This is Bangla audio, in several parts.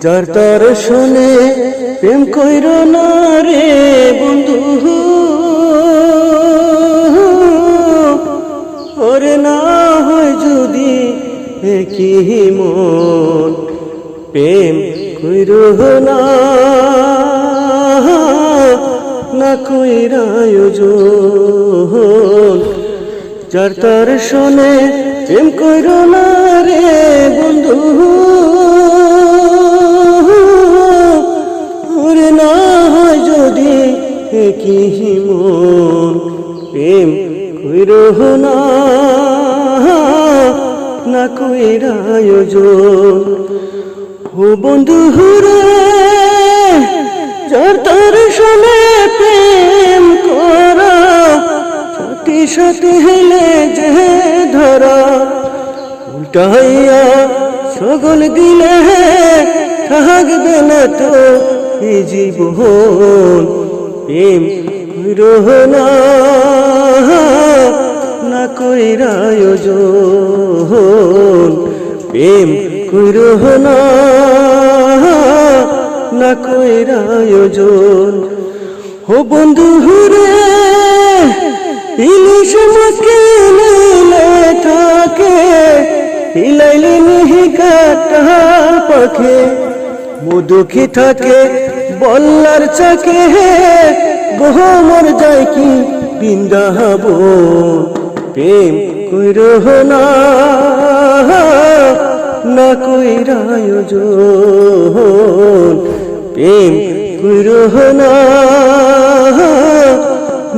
যার তার শোনে প্রেম কইর না রে বন্ধু, ওরে না হয় যদি একই মন প্রেম কইর না, না কইরা আয়োজন। যার তার শোনে প্রেম কইর না রে বন্ধু, ওরে না হয় যদি একই মন প্রেম কইর না, না কইরা আয়োজন। ও বন্ধু রে যার তার শোনে প্রেম করা, সাথে সাথে হেলে যে ধরা, উল্টাইয়া সকল দিলে থাকবে না তো এই জীবন। প্রেম কইর না, না কইরা আয়োজন। প্রেম কইর না, না কইরা আয়োজন। ও বন্ধু রে ইলিশ মাছলে থাকে, ইলাইলে নিহি কাটা পাখে, মধুখী থাকে বল্লার চাকে, গহমর যায় কি বৃন্দাবন। প্রেম কইর না, না কইরা আয়োজন। প্রেম কইর না,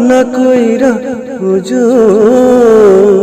না কইরা আয়োজন।